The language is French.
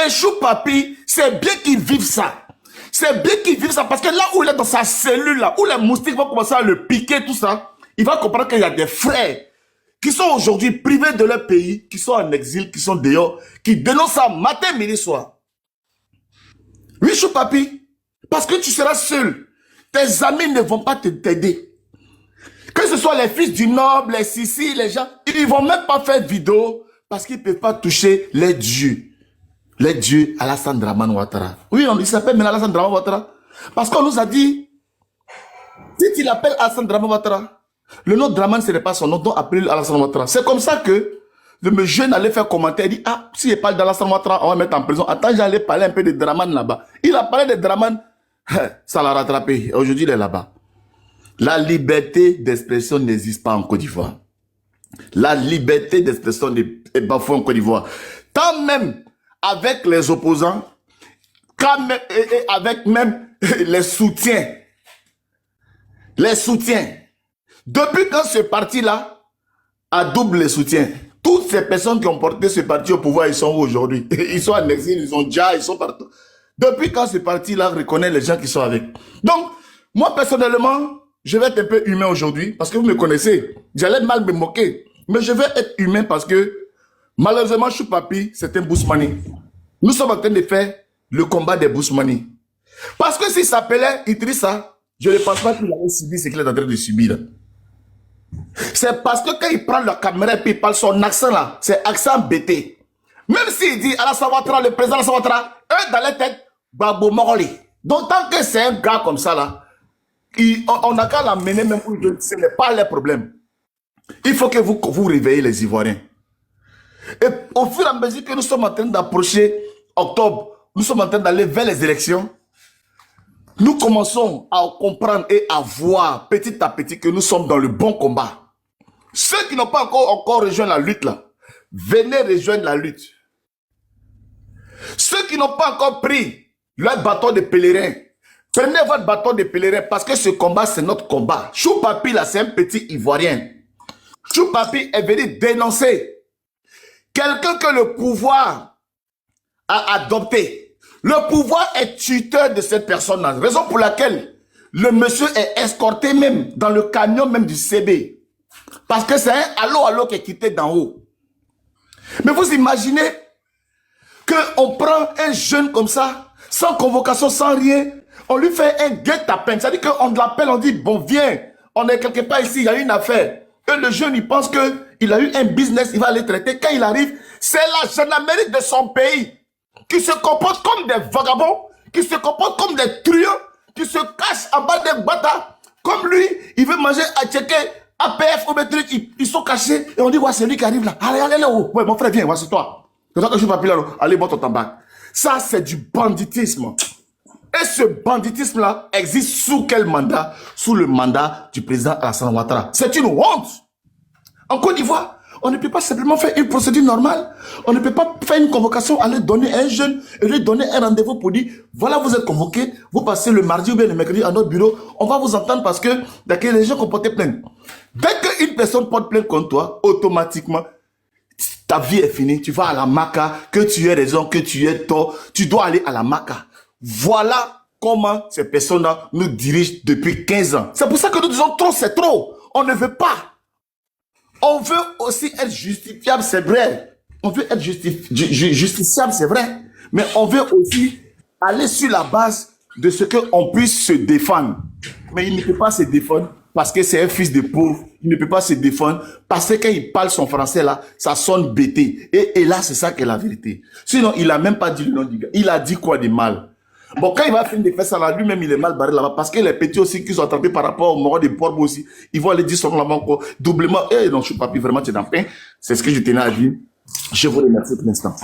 Et Chou Papi, c'est bien qu'il vive ça. C'est bien qu'il vive ça parce que là où il est dans sa cellule, là, où les moustiques vont commencer à le piquer, tout ça, il va comprendre qu'il y a des frères qui sont aujourd'hui privés de leur pays, qui sont en exil, qui sont dehors, qui dénoncent ça matin, midi, soir. Oui, Chou Papi, parce que tu seras seul. Tes amis ne vont pas t'aider. Que ce soit les fils du noble, les Sissi, les gens, ils ne vont même pas faire vidéo parce qu'ils ne peuvent pas toucher les dieux. Les dieux Alassane Dramane Ouattara. Oui, il s'appelle maintenant Alassane Dramane Ouattara. Parce qu'on nous a dit, si tu l'appelles Alassane Dramane Ouattara, le nom Dramane, ce n'est pas son nom, donc appelle Alassane Ouattara. C'est comme ça que le jeune allait faire commentaire, il dit, ah, si je parle d'Alassane Ouattara, on va mettre en prison. Attends, j'allais parler un peu de Dramane là-bas. Il a parlé de Dramane, ça l'a rattrapé. Aujourd'hui, il est là-bas. La liberté d'expression n'existe pas en Côte d'Ivoire. La liberté d'expression est bafouée en Côte d'Ivoire. Tant même avec les opposants, quand même, et avec même les soutiens. Les soutiens. Depuis quand ce parti-là a double les soutiens, toutes ces personnes qui ont porté ce parti au pouvoir, ils sont où aujourd'hui? Ils sont en exil, ils sont déjà, ils sont partout. Depuis quand ce parti-là reconnaît les gens qui sont avec? Donc, moi personnellement, je vais être un peu humain aujourd'hui, parce que vous me connaissez. J'allais mal me moquer. Mais je vais être humain parce que, malheureusement, Chou Papi, c'est un Bousmani. Nous sommes en train de faire le combat des Bousmani. Parce que s'il s'appelait Idrissa, je ne pense pas qu'il allait subir ce qu'il est en train de subir. C'est parce que quand il prend la caméra et puis il parle son accent là, c'est accent bêté. Même s'il dit Alassane Ouattara, le président Alassane Ouattara, eux dans les têtes, Babo Moroli. Donc tant que c'est un gars comme ça là, on n'a qu'à l'amener même pour lui, ce n'est pas leur problème. Il faut que vous réveillez les Ivoiriens. Et au fur et à mesure que nous sommes en train d'approcher octobre, nous sommes en train d'aller vers les élections, nous commençons à comprendre et à voir petit à petit que nous sommes dans le bon combat. Ceux qui n'ont pas encore rejoint la lutte là, venez rejoindre la lutte. Ceux qui n'ont pas encore pris leur bâton de pèlerin, prenez votre bâton de pèlerin parce que ce combat, c'est notre combat. Chou Papi, là, c'est un petit Ivoirien. Chou Papi est venu dénoncer quelqu'un que le pouvoir a adopté. Le pouvoir est tuteur de cette personne-là. Raison pour laquelle le monsieur est escorté même dans le camion même du CB. Parce que c'est un allô qui est quitté d'en haut. Mais vous imaginez qu'on prend un jeune comme ça, sans convocation, sans rien, on lui fait un guet-apens. C'est-à-dire qu'on l'appelle, on dit, bon, viens, on est quelque part ici, il y a une affaire. Et le jeune, il pense qu'il a eu un business, il va aller traiter. Quand il arrive, c'est la gendarmerie de son pays qui se comporte comme des vagabonds, qui se comporte comme des truands, qui se cachent en bas des bâtards. Comme lui, il veut manger à checker APF ou des trucs, ils sont cachés. Et on dit, ouais, c'est lui qui arrive là. Allez, allez, là. Ouais, mon frère, viens, ouais, c'est toi. C'est toi que je suis papier là. Allez, bois ton tabac. Ça, c'est du banditisme. Et ce banditisme-là existe sous quel mandat? Sous le mandat du président Alassane Ouattara. C'est une honte. En Côte d'Ivoire, on ne peut pas simplement faire une procédure normale. On ne peut pas faire une convocation, aller donner à un jeune et lui donner un rendez-vous pour dire, voilà, vous êtes convoqué, vous passez le mardi ou bien le mercredi à notre bureau, on va vous entendre parce que les gens qui ont porté plainte. Dès qu'une personne porte plainte contre toi, automatiquement, ta vie est finie. Tu vas à la MACA, que tu aies raison, que tu aies tort, tu dois aller à la MACA. Voilà comment ces personnes-là nous dirigent depuis 15 ans. C'est pour ça que nous disons trop, c'est trop. On ne veut pas. On veut aussi être justifiable, c'est vrai. On veut être justiciable, c'est vrai. Mais on veut aussi aller sur la base de ce qu'on puisse se défendre. Mais il ne peut pas se défendre parce que c'est un fils de pauvre. Il ne peut pas se défendre parce que quand il parle son français là, ça sonne bêté. Et là, c'est ça qui est la vérité. Sinon, il n'a même pas dit le nom du gars. Il a dit quoi de mal? Bon, quand il va finir de faire ça là, lui-même, il est mal barré là-bas. Parce que les petits aussi qui sont attrapés par rapport au mort des porcs aussi, ils vont aller dire son nom là-bas encore doublement. Eh non, je suis pas vraiment, tu es dans le pain. C'est ce que je tenais à dire. Je vous remercie pour l'instant.